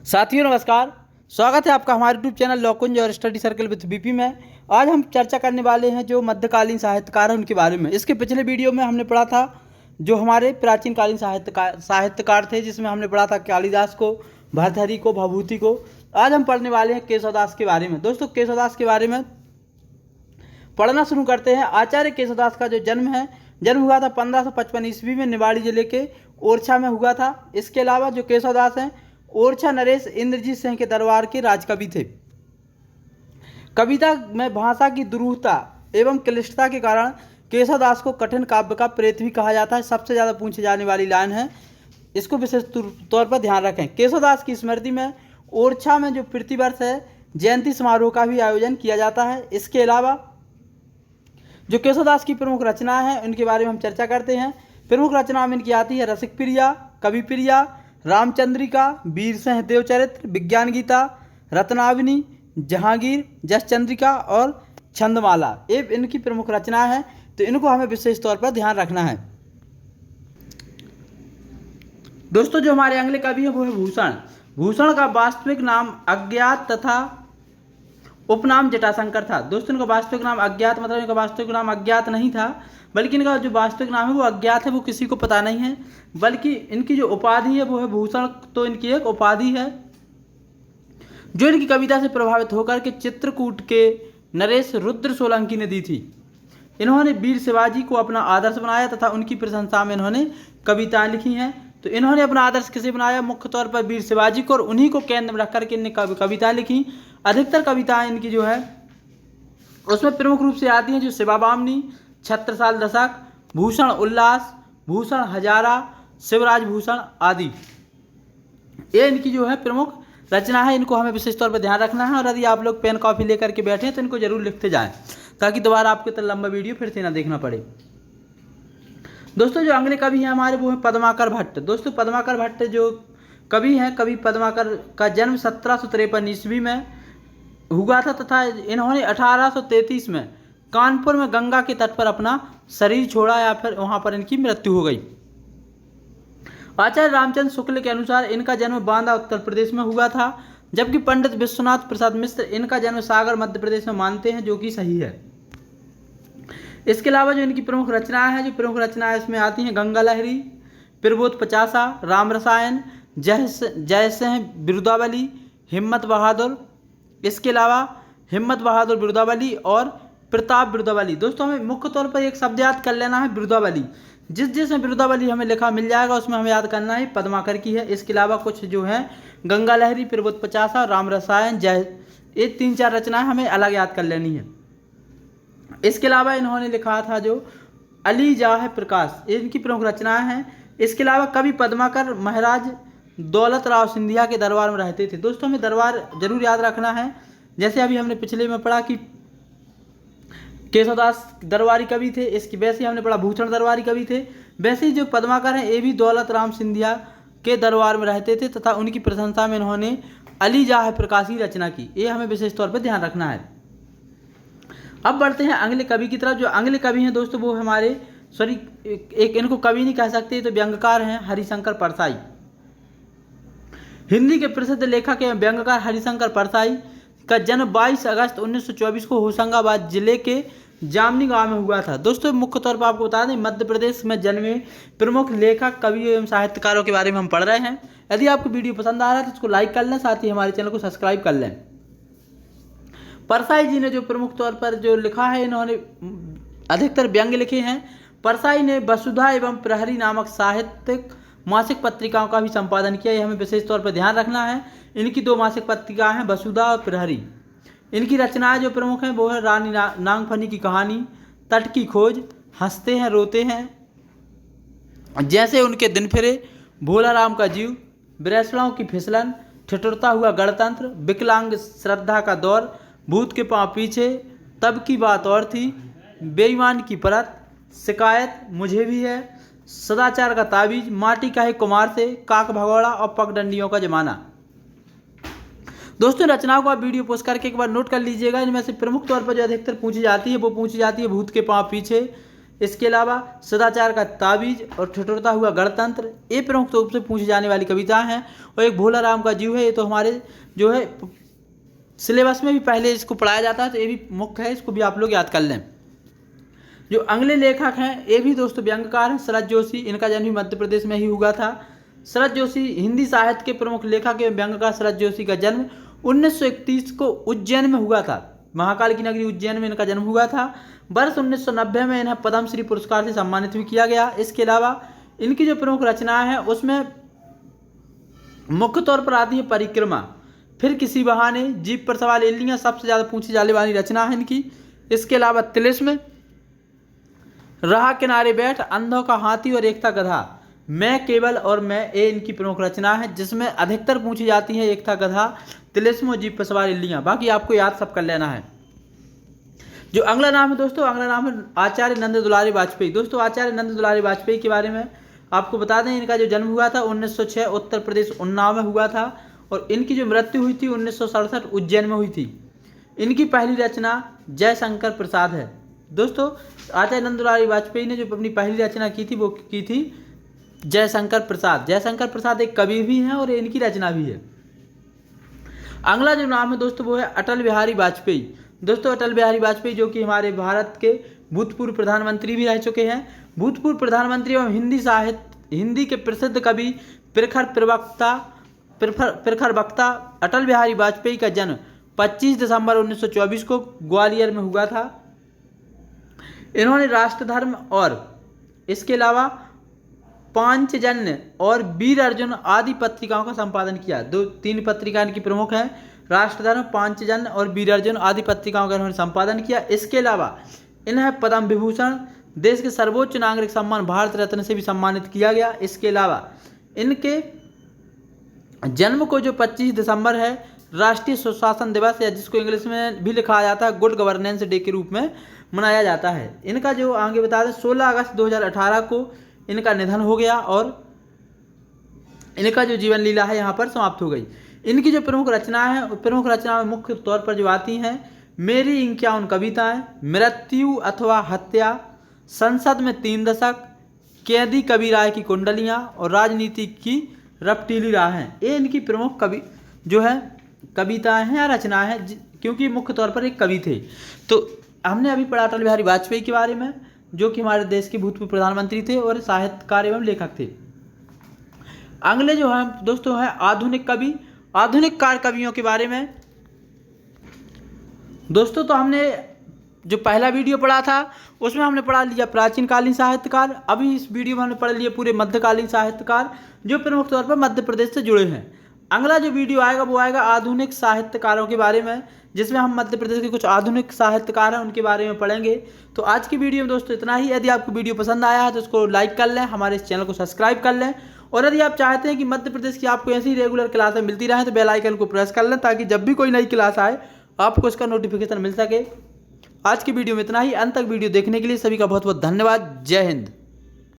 साथियों नमस्कार। स्वागत है आपका हमारे यूट्यूब चैनल लॉकुंज और स्टडी सर्कल विद बीपी में। आज हम चर्चा करने वाले हैं जो मध्यकालीन साहित्यकार हैं उनके बारे में। इसके पिछले वीडियो में हमने पढ़ा था जो हमारे प्राचीन कालीन साहित्यकार थे, जिसमें हमने पढ़ा था कालिदास को, भर्तृहरि को, भभूति को। आज हम पढ़ने वाले हैं केशवदास के बारे में। दोस्तों केशवदास के बारे में पढ़ना शुरू करते हैं। आचार्य केशवदास का जो जन्म हुआ था 1555 ईस्वी में निवाड़ी जिले के ओरछा में हुआ था। इसके अलावा जो केशवदास हैं ओरछा नरेश इंद्रजीत सिंह के दरबार के राजकवि थे। कविता में भाषा की दुरूहता एवं क्लिष्टता के कारण केशवदास को कठिन काव्य का प्रेत भी कहा जाता है। सबसे ज़्यादा पूछी जाने वाली लाइन है, इसको विशेष तौर पर ध्यान रखें। केशवदास की स्मृति में ओरछा में जो प्रतिवर्ष है जयंती समारोह का भी आयोजन किया जाता है। इसके अलावा जो केशवदास की प्रमुख रचना है उनके बारे में हम चर्चा करते हैं। प्रमुख रचना में इनकी आती है रसिक प्रिया, कवि प्रिया, रामचंद्रिका, वीर सिंह देवचरित्र, विज्ञान गीता, रत्नावनी, जहांगीर, जस चंद्रिका और छंदमाला। ये इनकी प्रमुख रचना है, तो इनको हमें विशेष तौर पर ध्यान रखना है। दोस्तों जो हमारे अगले कवि है वो है भूषण। भूषण का वास्तविक नाम अज्ञात तथा उपनाम जटाशंकर था। दोस्तों इनका वास्तविक नाम अज्ञात मतलब इनका वास्तविक नाम अज्ञात नहीं था, बल्कि इनका जो वास्तविक नाम है वो अज्ञात है, वो किसी को पता नहीं है। बल्कि इनकी जो उपाधि है वो है भूषण, तो इनकी एक उपाधि है जो इनकी कविता से प्रभावित होकर के चित्रकूट के नरेश रुद्र सोलंकी ने दी थी। इन्होंने वीर शिवाजी को अपना आदर्श बनाया तथा उनकी प्रशंसा में इन्होंने कविताएं लिखी हैं। तो इन्होंने अपना आदर्श किसे बनाया? मुख्य तौर पर वीर शिवाजी को, और उन्हीं को केंद्र में रख करके इन्होंने कविताएं लिखी। अधिकतर कविताएं इनकी जो है उसमें प्रमुख रूप से आती हैं जो शिवाबामनी, छत्रसाल दशक, भूषण उल्लास, भूषण हजारा, शिवराज भूषण आदि। ये इनकी जो है प्रमुख रचना है, इनको हमें विशेष तौर पर ध्यान रखना है। और यदि आप लोग पेन कॉपी लेकर के बैठे हैं तो इनको जरूर लिखते जाएं, ताकि दोबारा आपको इतना लंबा वीडियो फिर से ना देखना पड़े। दोस्तों जो अगले कवि हैं हमारे वो है पद्माकर भट्ट। दोस्तों पद्माकर भट्ट जो कवि हैं, कवि पद्माकर का जन्म 1753 ईस्वी में हुआ था तथा इन्होंने 1833 में कानपुर में गंगा के तट पर अपना शरीर छोड़ा, या फिर वहां पर इनकी मृत्यु हो गई। आचार्य रामचंद्र शुक्ल के अनुसार इनका जन्म बांदा उत्तर प्रदेश में हुआ था, जबकि पंडित विश्वनाथ प्रसाद मिश्र इनका जन्म सागर मध्य प्रदेश में मानते हैं, जो कि सही है। इसके अलावा जो इनकी प्रमुख रचनाएं इसमें आती हैं गंगा लहरी, प्रबोध पचासा, राम रसायन, जय सिंह बिरुदावली, हिम्मत बहादुर। इसके अलावा हिम्मत बहादुर बिरुदावली और प्रताप बिरुदावली। दोस्तों हमें मुख्य तौर पर एक शब्द याद कर लेना है बिरुदावली। जिसमें बिरुदावली हमें लिखा मिल जाएगा उसमें हमें याद करना है पद्माकर की है। इसके अलावा कुछ जो है गंगा लहरी, प्रबोध पचासा, राम रसायन, ये 3-4 रचनाएं हमें अलग याद कर लेनी है। इसके अलावा इन्होंने लिखा था जो अली जाह प्रकाश, इनकी प्रमुख रचनाएं हैं। इसके अलावा कवि पद्माकर महाराज दौलत राव सिंधिया के दरबार में रहते थे। दोस्तों हमें दरबार जरूर याद रखना है। जैसे अभी हमने पिछले में पढ़ा कि केशवदास दरबारी कवि थे, इसकी वैसे ही हमने पढ़ा भूषण दरबारी कवि थे, वैसे ही जो पद्माकर हैं ये भी दौलत राम सिंधिया के दरबार में रहते थे तथा उनकी प्रशंसा में इन्होंने अली जाह प्रकाशी रचना की। ये हमें विशेष तौर पर ध्यान रखना है। अब बढ़ते हैं अगले कवि की तरफ। जो अगले कवि हैं दोस्तों वो हमारे एक इनको कवि नहीं कह सकते, तो व्यंग्यकार हैं हरिशंकर परसाई। हिंदी के प्रसिद्ध लेखक एवं व्यंग्यकार हरिशंकर परसाई का जन्म 22 अगस्त 1924 को होशंगाबाद जिले के जामनी गांव में हुआ था। दोस्तों मुख्य तौर पर आपको बता दें मध्य प्रदेश में जन्मे प्रमुख लेखक, कवि एवं साहित्यकारों के बारे में हम पढ़ रहे हैं। यदि आपको वीडियो पसंद आ रहा है तो इसको लाइक कर लें, साथ ही हमारे चैनल को सब्सक्राइब कर लें। परसाई जी ने जो प्रमुख तौर पर जो लिखा है, इन्होंने अधिकतर व्यंग्य लिखे हैं। परसाई ने वसुधा एवं प्रहरी नामक साहित्यिक मासिक पत्रिकाओं का भी संपादन किया, ये हमें विशेष तौर पर ध्यान रखना है। इनकी 2 मासिक पत्रिकाएं हैं, वसुधा और प्रहरी। इनकी रचनाएं जो प्रमुख हैं वो है रानी नागफनी की कहानी, तट की खोज, हंसते हैं रोते हैं, जैसे उनके दिन फिरे, भोला राम का जीव, ब्रेसलाओं की फिसलन, ठिठुरता हुआ गणतंत्र, विकलांग श्रद्धा का दौर, भूत के पांव पीछे, तब की बात और थी, बेईमान की परत, शिकायत मुझे भी है, सदाचार का ताबीज, माटी का है कुमार से, काक भगौड़ा और पगडंडियों का जमाना। दोस्तों रचनाओं को आप वीडियो पोस्ट करके एक बार नोट कर लीजिएगा। इनमें से प्रमुख तौर पर जो अधिकतर पूछी जाती है वो पूछी जाती है भूत के पांव पीछे, इसके अलावा सदाचार का ताबीज और ठिठुरता हुआ गणतंत्र, ये प्रमुख रूप से पूछी जाने वाली कविताएं हैं। और एक भोला राम का जीव है, ये तो हमारे जो है सिलेबस में भी पहले इसको पढ़ाया जाता है, तो ये भी मुख्य है, इसको भी आप लोग याद कर लें। जो अगले लेखक हैं ये भी दोस्तों व्यंग्यकार हैं, शरद जोशी। इनका जन्म भी मध्य प्रदेश में ही हुआ था। शरद जोशी हिंदी साहित्य के प्रमुख लेखक एवं व्यंग्यकार शरद जोशी का जन्म 1931 को उज्जैन में हुआ था। महाकाल की नगरी उज्जैन में इनका जन्म हुआ था। वर्ष 1990 में इन्हें पद्मश्री पुरस्कार से सम्मानित भी किया गया। इसके अलावा इनकी जो प्रमुख रचनाएं हैं उसमें मुख्य तौर पर आती है परिक्रमा, फिर किसी बहाने, जीप पर सवार इल्लियां सबसे ज़्यादा पूछी जाने वाली रचना है इनकी। इसके अलावा तिलिस्म, रहा किनारे बैठ, अंधों का हाथी और एकता गधा, मैं केवल और मैं, ये इनकी प्रमुख रचना है जिसमें अधिकतर पूछी जाती है एकता गधा, तिलिस्म और जीप पर सवार इल्लियां। बाकी आपको याद सब कर लेना है। जो अगला नाम है दोस्तों, अगला नाम है आचार्य नंद दुलारी वाजपेयी। दोस्तों आचार्य नंद दुलारी वाजपेयी के बारे में आपको बता दें, इनका जो जन्म हुआ था 1906 उत्तर प्रदेश उन्नाव में हुआ था और इनकी जो मृत्यु हुई थी 1967 उज्जैन में हुई थी। इनकी पहली रचना जयशंकर प्रसाद है। दोस्तों आचार्य नंद दुलारी वाजपेयी ने जो अपनी पहली रचना की थी वो की थी जयशंकर प्रसाद। जयशंकर प्रसाद एक कवि भी हैं और इनकी रचना भी है। अगला जो नाम है दोस्तों वो है अटल बिहारी वाजपेयी। दोस्तों अटल बिहारी वाजपेयी जो कि हमारे भारत के भूतपूर्व प्रधानमंत्री भी रह चुके हैं। भूतपूर्व प्रधानमंत्री एवं हिंदी के प्रसिद्ध कवि प्रखर वक्ता अटल बिहारी वाजपेयी का जन्म 25 दिसंबर 1924 को ग्वालियर में हुआ था। इन्होंने राष्ट्रधर्म और इसके अलावा पांचजन्य और वीर अर्जुन आदि पत्रिकाओं का संपादन किया। 2-3 पत्रिकाएं इनकी प्रमुख हैं, राष्ट्रधर्म, पांचजन्य और वीर अर्जुन आदि पत्रिकाओं का इन्होंने संपादन किया। इसके अलावा इन्हें पद्म विभूषण, देश के सर्वोच्च नागरिक सम्मान भारत रत्न से भी सम्मानित किया गया। इसके अलावा इनके जन्म को जो 25 दिसंबर है राष्ट्रीय सुशासन दिवस, या जिसको इंग्लिश में भी लिखा जाता है गुड गवर्नेंस डे के रूप में मनाया जाता है। इनका जो आगे बता दें 16 अगस्त 2018 को इनका निधन हो गया और इनका जो जीवन लीला है यहाँ पर समाप्त हो गई। इनकी जो प्रमुख रचनाएं हैं, प्रमुख रचनाएं मुख्य तौर पर जो आती हैं मेरी इक्यावन कविताएं, मृत्यु अथवा हत्या, संसद में 3 दशक, कैदी कबीराय की कुंडलियां और राजनीति की रपटीली राहें, ये इनकी प्रमुख कविताएं हैं या रचनाएं हैं, क्योंकि मुख्य तौर पर एक कवि थे। तो हमने अभी पढ़ा अटल बिहारी वाजपेयी के बारे में जो कि हमारे देश के भूतपूर्व प्रधानमंत्री थे और साहित्यकार एवं लेखक थे। अगले जो हैं दोस्तों हैं आधुनिक कवि, आधुनिक काल कवियों के बारे में। दोस्तों तो हमने जो पहला वीडियो पढ़ा था उसमें हमने पढ़ा लिया प्राचीन कालीन साहित्यकार। अभी इस वीडियो में हमने पढ़ लिया पूरे मध्यकालीन साहित्यकार जो प्रमुख तौर पर मध्य प्रदेश से जुड़े हैं। अगला जो वीडियो आएगा वो आएगा आधुनिक साहित्यकारों के बारे में, जिसमें हम मध्य प्रदेश के कुछ आधुनिक साहित्यकार हैं उनके बारे में पढ़ेंगे। तो आज की वीडियो में दोस्तों इतना ही। यदि आपको वीडियो पसंद आया है तो उसको लाइक कर लें, हमारे इस चैनल को सब्सक्राइब कर लें, और यदि आप चाहते हैं कि मध्य प्रदेश की आपको ऐसी रेगुलर क्लासें मिलती रहें तो बेल आइकन को प्रेस कर लें ताकि जब भी कोई नई क्लास आए आपको इसका नोटिफिकेशन मिल सके। आज की वीडियो में इतना ही। अंत तक वीडियो देखने के लिए सभी का बहुत बहुत धन्यवाद। जय हिंद।